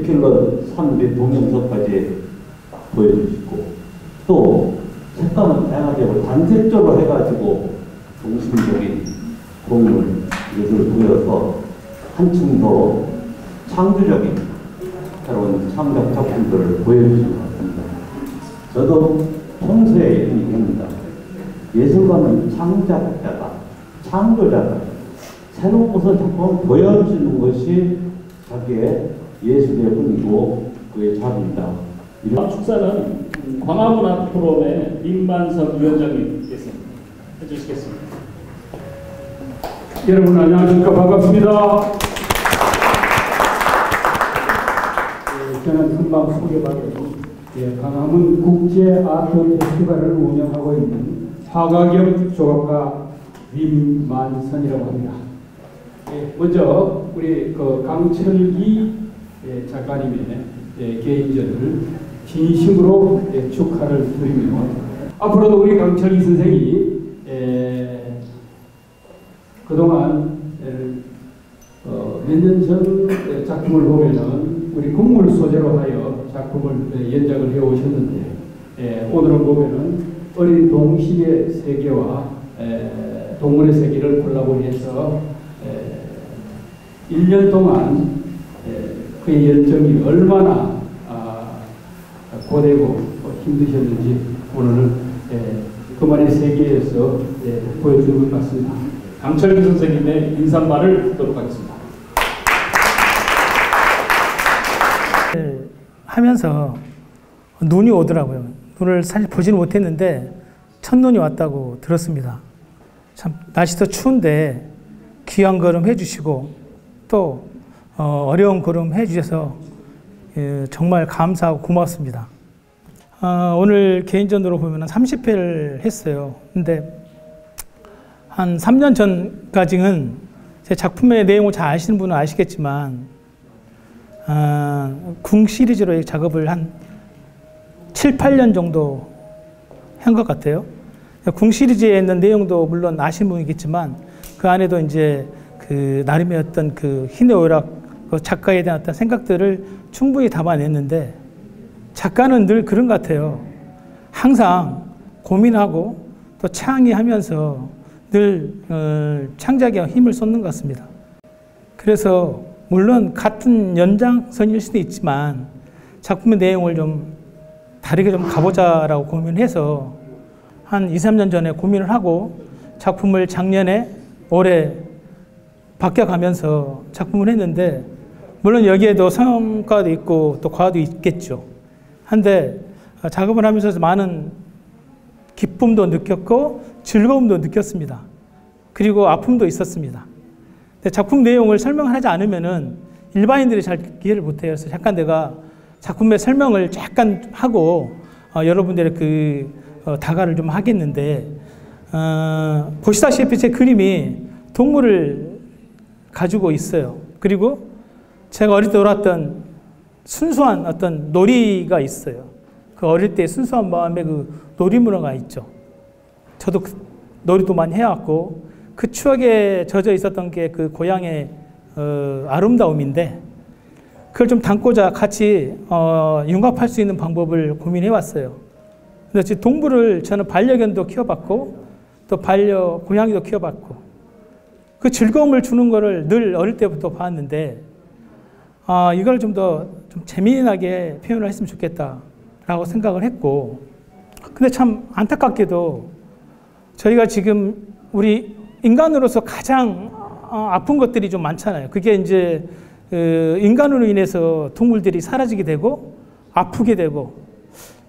큐러 산업의 동영상까지 보여주시고 또 색감은 다양하게 하고 단색조로 해가지고 동심적인 동물 요소를 보여서 한층 더 창조적인 새로운 창작 작품들을 보여주신 것 같습니다. 저도 평소에 이런 얘기합니다. 예술가는 창작자다, 창조자다. 새로운 것을 작품을 보여주는 것이 자기의 예술의 혼이고 그의 자비이다. 이번 축사는 광화문화 포럼의 임만석 위원장님께서 해주시겠습니다. 여러분 안녕하십니까. 반갑습니다. 저는 금방 소개받은 광화문 국제 아트 페스티벌을 운영하고 있는 화가겸 조각가 임만선이라고 합니다. 먼저 우리 강철기 작가님의 개인전을 진심으로 축하를 드리며 앞으로도 우리 강철기 선생이 그동안 몇 년 전 작품을 보면은 우리 국물 소재로 하여 작품을 연작을 해 오셨는데 오늘은 보면은 어린 동식의 세계와 동물의 세계를 콜라보해서 1년 동안 그의 열정이 얼마나 고되고 힘드셨는지 오늘은 그만의 세계에서 보여주는 것 같습니다. 강철기 선생님의 인사말을 듣도록 하겠습니다. 하면서 눈이 오더라고요. 눈을 사실 보지는 못했는데 첫눈이 왔다고 들었습니다. 참 날씨도 추운데 귀한 걸음 해주시고 또 어려운 걸음 해주셔서 정말 감사하고 고맙습니다. 오늘 개인전으로 보면 30회를 했어요. 근데 한 3년 전까지는 제 작품의 내용을 잘 아시는 분은 아시겠지만 궁 시리즈로 작업을 한 7, 8년 정도 한 것 같아요. 궁 시리즈에 있는 내용도 물론 아시는 분이겠지만 그 안에도 이제 그 나름의 어떤 그 희뇌 오락 작가에 대한 어떤 생각들을 충분히 담아냈는데 작가는 늘 그런 것 같아요. 항상 고민하고 또 창의하면서 늘 창작에 힘을 쏟는 것 같습니다. 그래서 물론 같은 연장선일 수도 있지만 작품의 내용을 좀 다르게 좀 가보자라고 고민해서 한 2, 3년 전에 고민을 하고 작품을 작년에 올해 바뀌어가면서 작품을 했는데 물론 여기에도 성과도 있고 또 과도 있겠죠. 한데 작업을 하면서 많은 기쁨도 느꼈고 즐거움도 느꼈습니다. 그리고 아픔도 있었습니다. 근데 작품 내용을 설명을 하지 않으면은 일반인들이 잘 이해를 못해요. 그래서 잠깐 내가 작품의 설명을 약간 하고 여러분들의 그 다가를 좀 하겠는데 보시다시피 제 그림이 동물을 가지고 있어요. 그리고 제가 어릴 때 놀았던 순수한 어떤 놀이가 있어요. 그 어릴 때 순수한 마음에 그 놀이문화가 있죠. 저도 그 놀이도 많이 해왔고 그 추억에 젖어 있었던 게 그 고향의 아름다움인데 그걸 좀 담고자 같이 융합할 수 있는 방법을 고민해 왔어요. 그래서 동물을 저는 반려견도 키워봤고 또 고양이도 키워봤고 그 즐거움을 주는 거를 늘 어릴 때부터 봤는데 이걸 좀 더 좀 재미나게 표현을 했으면 좋겠다라고 생각을 했고 근데 참 안타깝게도 저희가 지금 우리 인간으로서 가장 아픈 것들이 좀 많잖아요. 그게 이제 인간으로 인해서 동물들이 사라지게 되고 아프게 되고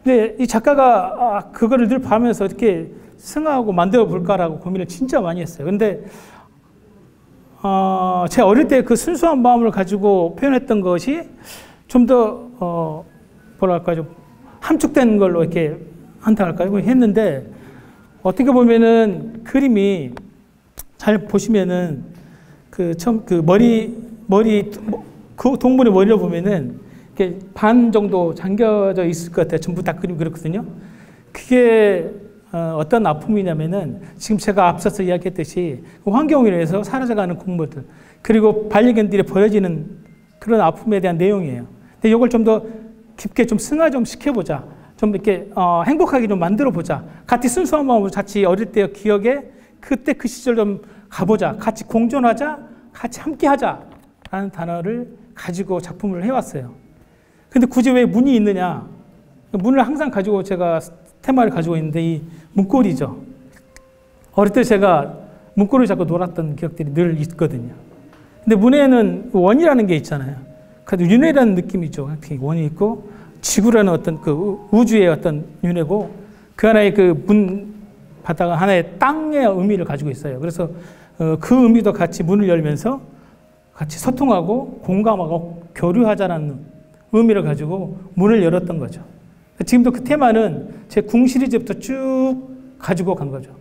근데 이 작가가 그거를 늘 봐면서 어떻게 승화하고 만들어 볼까라고 고민을 진짜 많이 했어요. 근데 제 어릴 때 그 순수한 마음을 가지고 표현했던 것이 좀 더 뭐랄까 좀 함축된 걸로 이렇게 한다 할까요? 했는데 어떻게 보면은 그림이 잘 보시면은 그 머리 그 동물의 머리를 보면은 이렇게 반 정도 잠겨져 있을 것 같아요. 전부 다 그림 그렇거든요. 그게 어떤 아픔이냐면은 지금 제가 앞서서 이야기했듯이 환경으로 인해서 사라져가는 곡물들 그리고 반려견들이 버려지는 그런 아픔에 대한 내용이에요. 근데 이걸 좀 더 깊게 좀 승화 좀 시켜보자. 좀 이렇게 행복하게 좀 만들어보자. 같이 순수한 마음으로 같이 어릴 때 기억에 그때 그 시절 좀 가보자. 같이 공존하자. 같이 함께하자. 라는 단어를 가지고 작품을 해왔어요. 근데 굳이 왜 문이 있느냐? 문을 항상 가지고 제가 테마를 가지고 있는데 이 문고리죠. 어릴 때 제가 문고리를 잡고 놀았던 기억들이 늘 있거든요. 근데 문에는 원이라는 게 있잖아요. 그래도 윤회라는 느낌이죠. 원이 있고 지구라는 어떤 그 우주의 어떤 윤회고 그 하나의 그 문 바다가 하나의 땅의 의미를 가지고 있어요. 그래서 그 의미도 같이 문을 열면서 같이 소통하고 공감하고 교류하자는 의미를 가지고 문을 열었던 거죠. 지금도 그 테마는 제 궁 시리즈부터 쭉 가지고 간 거죠.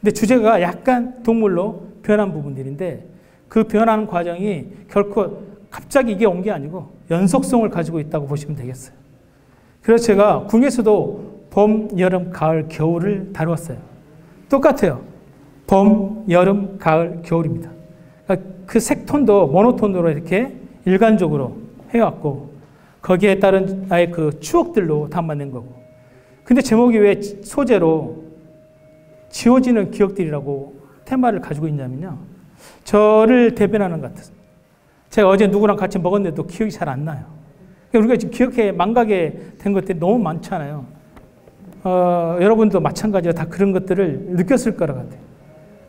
근데 주제가 약간 동물로 변한 부분들인데 그 변하는 과정이 결코 갑자기 이게 온 게 아니고 연속성을 가지고 있다고 보시면 되겠어요. 그래서 제가 궁에서도 봄, 여름, 가을, 겨울을 다루었어요. 똑같아요. 봄, 여름, 가을, 겨울입니다. 그 색톤도 모노톤으로 이렇게 일관적으로 해왔고 거기에 따른 나의 그 추억들로 담아낸 거고. 근데 제목이 왜 소재로 지워지는 기억들이라고 테마를 가지고 있냐면요. 저를 대변하는 것 같았어요. 제가 어제 누구랑 같이 먹었는데도 기억이 잘 안 나요. 우리가 지금 기억에 망각이 된 것들이 너무 많잖아요. 여러분도 마찬가지로 다 그런 것들을 느꼈을 거라 같아요.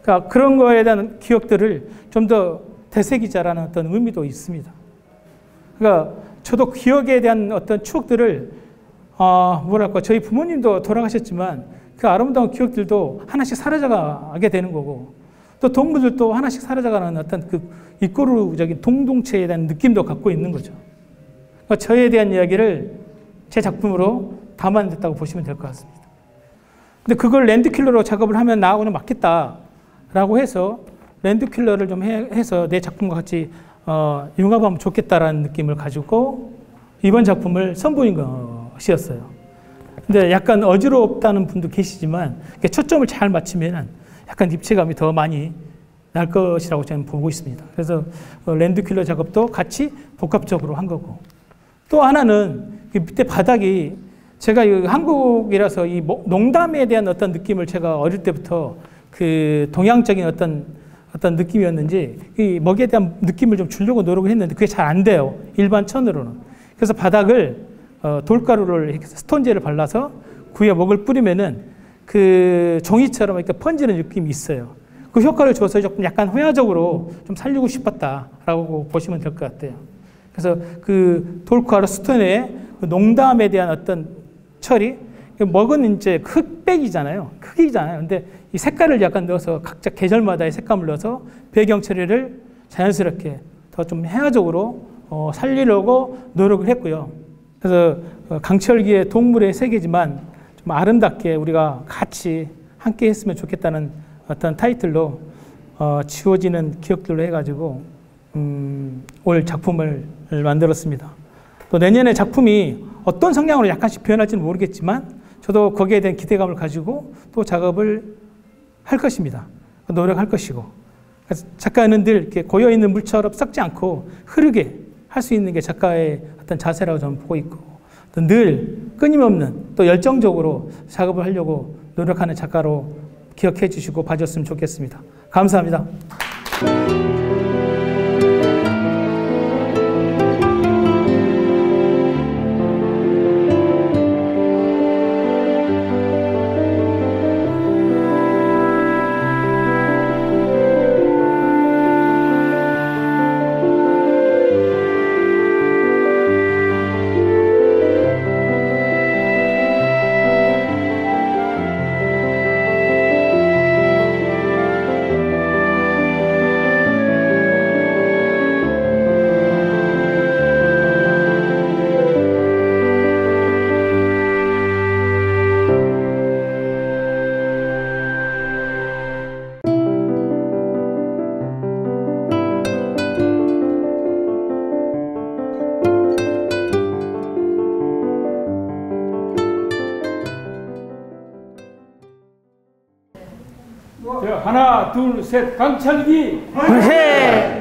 그러니까 그런 거에 대한 기억들을 좀 더 되새기자라는 어떤 의미도 있습니다. 그러니까 저도 기억에 대한 어떤 추억들을 뭐랄까 저희 부모님도 돌아가셨지만 그 아름다운 기억들도 하나씩 사라져가게 되는 거고 또 동물들도 하나씩 사라져가는 어떤 그 이꼬르적인 동동체에 대한 느낌도 갖고 있는 거죠. 그러니까 저에 대한 이야기를 제 작품으로 담아냈다고 보시면 될 것 같습니다. 근데 그걸 랜드킬러로 작업을 하면 나하고는 맞겠다라고 해서 랜드킬러를 좀 해서 내 작품과 같이 융합하면 좋겠다라는 느낌을 가지고 이번 작품을 선보인 것이었어요. 근데 약간 어지럽다는 분도 계시지만 초점을 잘 맞추면 약간 입체감이 더 많이 날 것이라고 저는 보고 있습니다. 그래서 랜드킬러 작업도 같이 복합적으로 한 거고 또 하나는 밑에 바닥이 제가 한국이라서 이 농담에 대한 어떤 느낌을 제가 어릴 때부터 그 동양적인 어떤 느낌이었는지 이 먹이에 대한 느낌을 좀 주려고 노력을 했는데 그게 잘 안 돼요. 일반 천으로는. 그래서 바닥을 돌가루를 스톤제를 발라서 그 위에 먹을 뿌리면은 그 종이처럼 이렇게 번지는 느낌이 있어요. 그 효과를 줘서 조금 약간 회화적으로 좀 살리고 싶었다라고 보시면 될 것 같아요. 그래서 그 돌가루 스톤에 그 농담에 대한 어떤 처리, 먹은 이제 흑백이잖아요. 흑이잖아요. 근데 이 색깔을 약간 넣어서 각자 계절마다의 색감을 넣어서 배경 처리를 자연스럽게 더 좀 회화적으로 살리려고 노력을 했고요. 그래서 강철기의 동물의 세계지만 좀 아름답게 우리가 같이 함께 했으면 좋겠다는 어떤 타이틀로 지워지는 기억들로 해가지고 올 작품을 만들었습니다. 또 내년에 작품이 어떤 성향으로 약간씩 변할지는 모르겠지만 저도 거기에 대한 기대감을 가지고 또 작업을 할 것입니다. 노력할 것이고 작가는 늘 이렇게 고여있는 물처럼 썩지 않고 흐르게 할 수 있는 게 작가의 어떤 자세라고 저는 보고 있고 또 늘 끊임없는 또 열정적으로 작업을 하려고 노력하는 작가로 기억해 주시고 봐줬으면 좋겠습니다. 감사합니다. 하나, 둘, 셋, 강철기! 네.